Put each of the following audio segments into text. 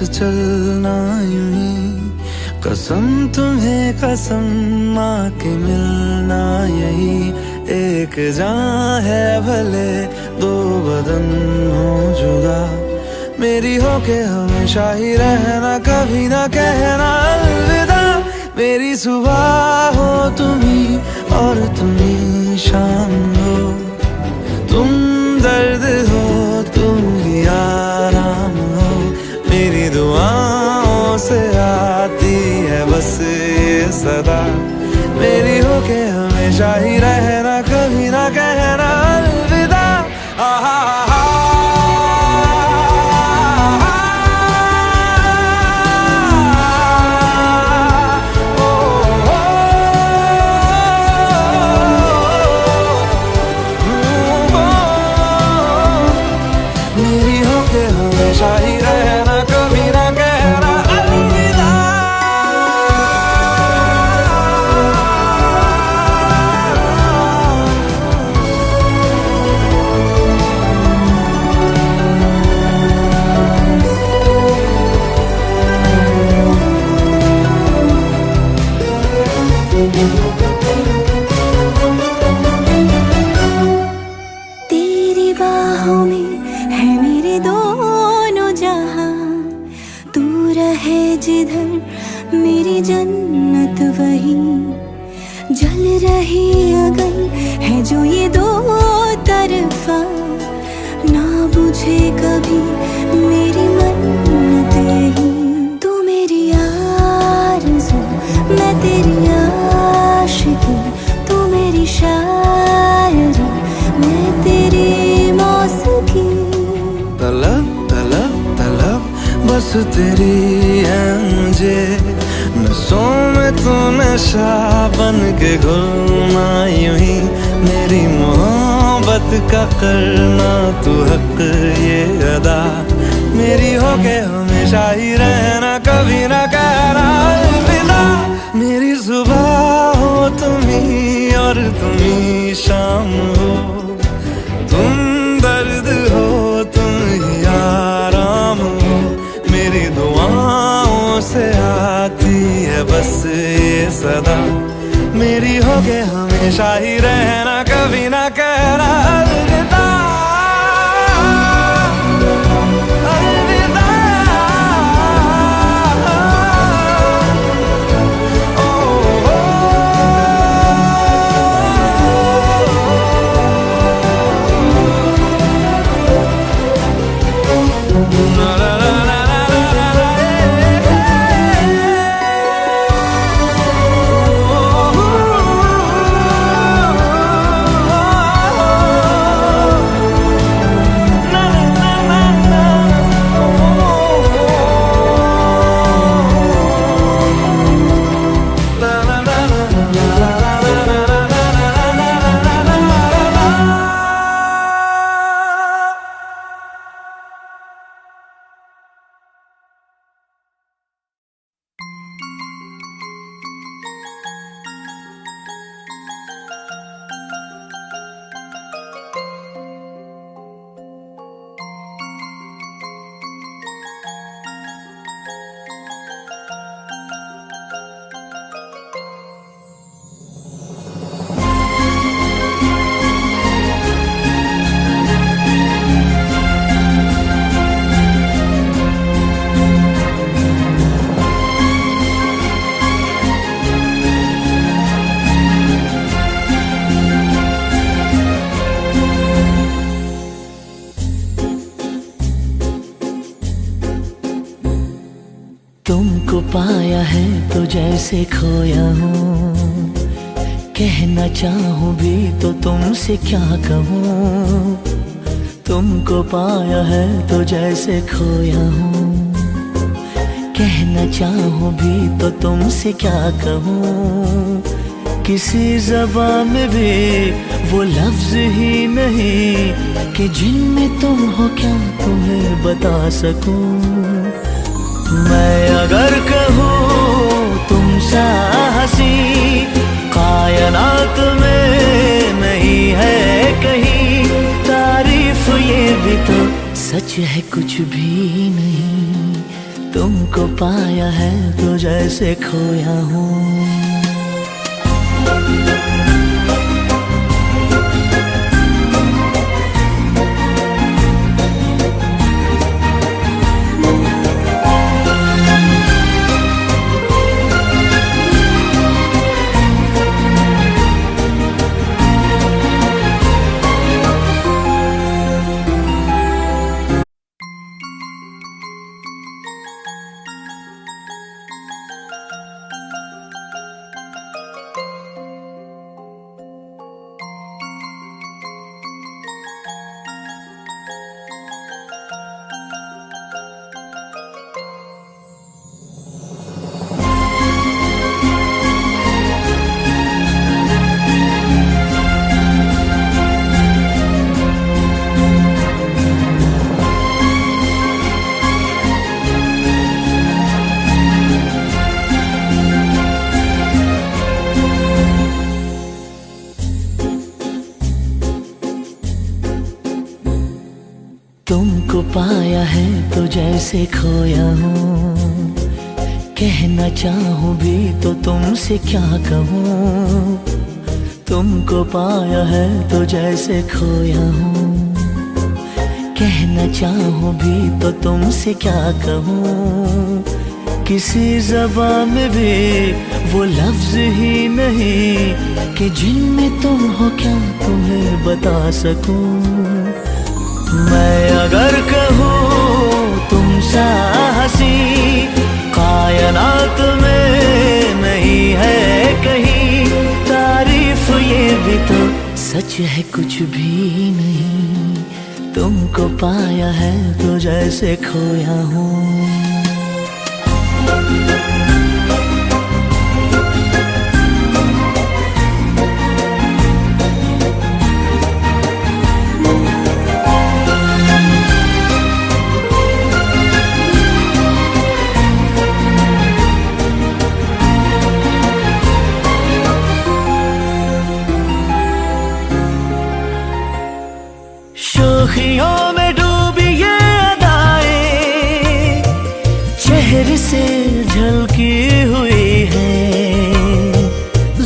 चलना यूं ही, कसम तुम्हें कसम माँ के मिलना यही। एक जान है भले दो बदन हो जुदा, मेरी हो के हमेशा ही रहना, कभी ना कहना अलविदा। मेरी सुबह हो तुम्ही और तुम्ही शाम हो, तुम दर्द हो तुम ही आराम हो। मेरी दुआओं से आती है बस ये सदा, मेरी हो के हमेशा ही रहना, कभी ना कहना अलविदा। मेरी हो के हमेशा ही रहना, कभी ना कहना अलविदा। तेरी बाहों में है मेरे दोनों जहां, तू रहे जिधर मेरी जन्नत वही। जल रही अगर है जो ये दो तरफा, ना बुझे कभी मेरी मन्नत यही। तू मेरी आरज़ू मैं तेरी आशिकी, तू मेरी शायरी मैं तेरी मौसीकी। तलब तलब तलब बस तेरी है मुझे, नसों में तू नशा बन के घुलना यूं ही। मेरी मोहब्बत का करना तू हक ये अदा, मेरी हो के हमेशा ही रहना, कभी ना कहना अलविदा। मेरी सुबह हो तुम्ही और तुम्ही शाम हो, तुम दर्द हो तुम ही आराम हो। मेरी दुआओं से आती है बस ये सदा, मेरी हो के हमेशा ही रहना, कभी ना कहना अलविदा। अलविदा। ओ, ओ, la la la la la la la, तुमको पाया है तो जैसे खोया हूँ, कहना चाहूँ भी तो तुमसे क्या कहूँ। तुमको पाया है तो जैसे खोया हूँ, कहना चाहूँ भी तो तुमसे क्या कहूँ। किसी ज़बान में भी वो लफ्ज़ ही नहीं कि जिनमें तुम हो क्या तुम्हें बता सकूँ। मैं अगर कहूँ तुम सा हंसी कायनात में नहीं है कहीं, तारीफ ये भी तो सच है कुछ भी नहीं। तुमको पाया है तो जैसे खोया हूँ। तुमको पाया है तो जैसे खोया हूँ, कहना चाहूँ भी तो तुमसे क्या कहूँ। तुमको पाया है तो जैसे खोया हूँ, कहना चाहूँ भी तो तुमसे क्या कहूँ। किसी ज़बान में भी वो लफ्ज़ ही नहीं कि जिनमें तुम हो क्या तुम्हें बता सकूँ। मैं अगर कहूँ तुम सा हंसी कायनात में नहीं है कहीं, तारीफ ये भी तो सच है कुछ भी नहीं। तुमको पाया है तो जैसे खोया हूँ। शोखियों में डूबी ये अदाएं चेहरे से झलकी हुई है,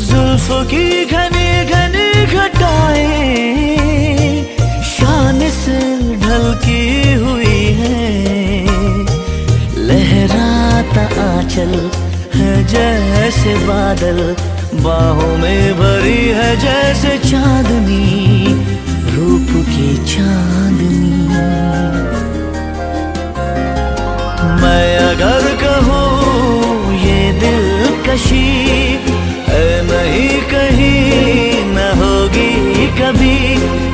जुल्फों की घनी घनी घटाएं शान से ढलकी हुई है। लहराता आंचल है जैसे बादल, बाहों में भरी है जैसे चांदनी, रूप की चांदनी। मैं अगर कहूँ ये दिलकशी है नहीं कहीं न होगी कभी,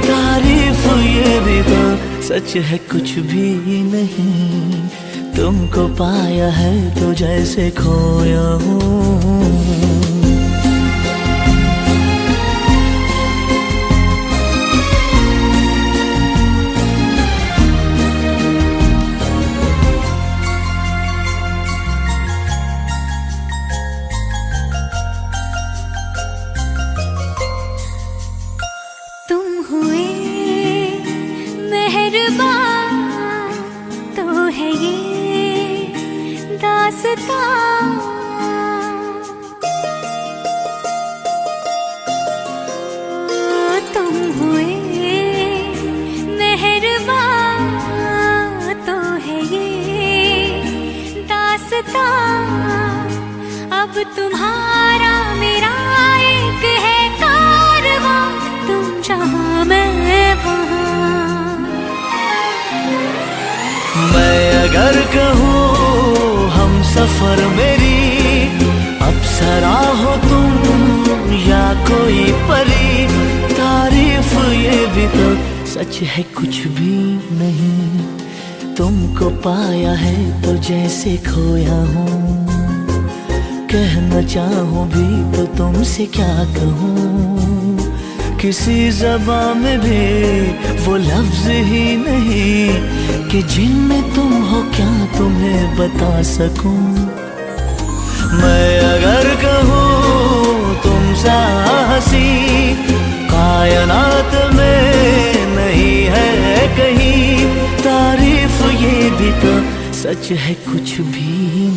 तारीफ ये भी तो सच है कुछ भी नहीं। तुमको पाया है तो जैसे खोया हूँ। तो है ये दास्तां, तुम हुए मेहरबान तो है ये दास्तां। अब तुम्हारा मेरा एक है कारवां, तुम जहाँ मैं वहाँ। मैं अगर कहूँ हम सफर मेरी अप्सरा हो तुम या कोई परी, तारीफ ये भी तो सच है कुछ भी नहीं। तुमको पाया है तो जैसे खोया हूँ, कहना चाहूँ भी तो तुमसे क्या कहूँ। किसी ज़बान में भी वो लफ्ज़ ही नहीं कि जिनमें तुम हो क्या तुम्हें बता सकूं। मैं अगर कहूँ तुम सा हंसी कायनात में नहीं है कहीं, तारीफ ये भी तो सच है कुछ भी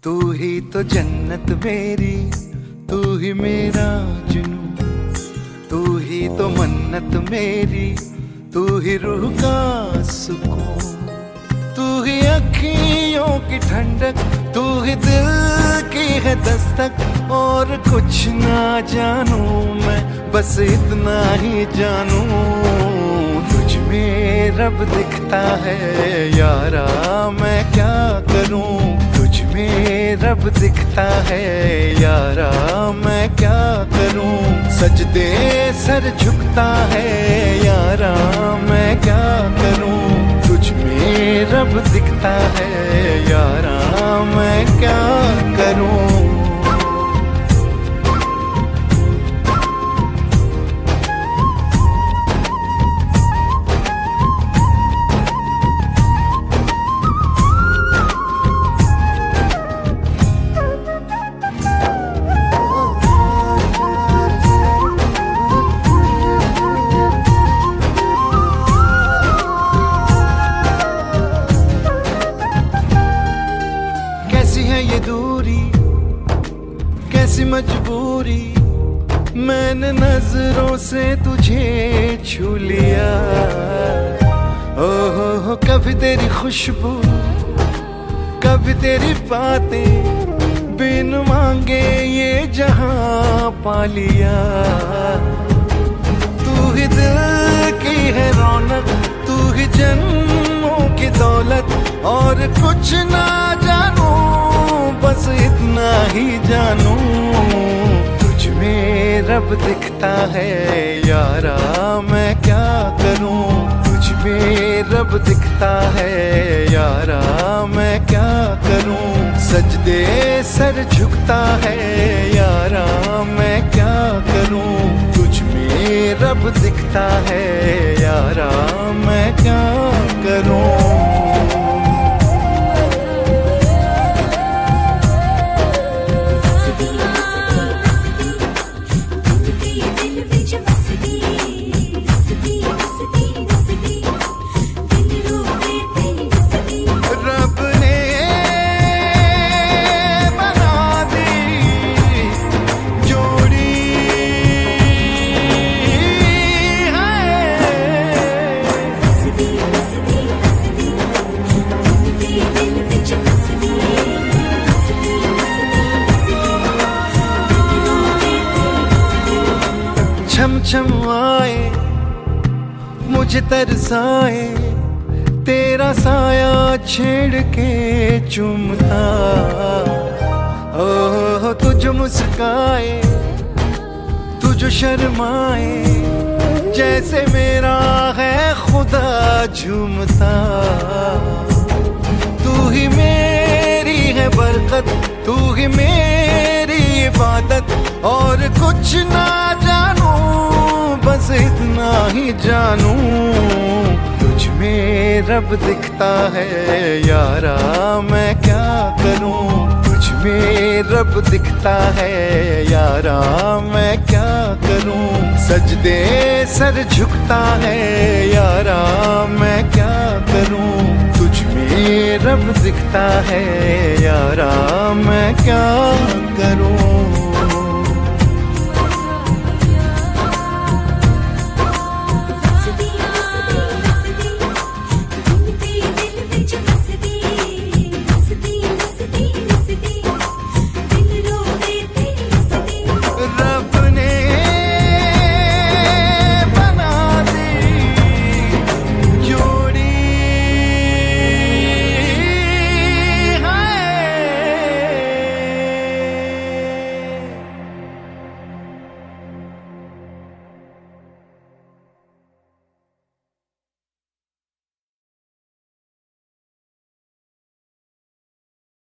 तू ही तो जन्नत मेरी, तू ही मेरा जुनून, तू ही तो मन्नत मेरी, तू ही रूह का सुकून, तू ही अखियों की ठंडक, तू ही दिल की है दस्तक। और कुछ ना जानू मैं, बस इतना ही जानू, तुझ में रब दिखता है यारा, मैं क्या करूं। तुझ में रब दिखता है यारा, मैं क्या करूं। सजदे सर झुकता है यारा, मैं क्या करूं। तुझ में रब दिखता है यारा, मैं क्या करूं। कैसी है ये दूरी, कैसी मजबूरी, मैंने नजरों से तुझे छू लिया। ओहो कभी तेरी खुशबू, कभी तेरी बातें, बिन मांगे ये जहां पा लिया। तू ही दिल की है रौनक, तू ही जन्मों की दौलत। और कुछ ना जानू, बस इतना ही जानू, तुझ में रब दिखता है यारा, मैं क्या करूं। तुझ में रब दिखता है यारा, मैं क्या करूं। सजदे सर झुकता है यारा, मैं क्या करूं। तुझ में रब दिखता है यारा, मैं क्या करूं। छम छम आए मुझे तरसाए, तेरा साया छेड़ के चूमता। ओह तुझ मुस्काए, तुझ शर्माए, जैसे मेरा है खुदा झूमता। तू ही मेरी है बरकत, तू ही मेरी इबादत। और कुछ ना जानू, बस इतना ही जानू, तुझ में रब दिखता है यारा, मैं क्या करूं। तुझ में रब दिखता है यारा, मैं क्या करूं। सजदे सर झुकता है यारा, मैं क्या करूं। तुझ में रब दिखता है यारा, मैं क्या करूं।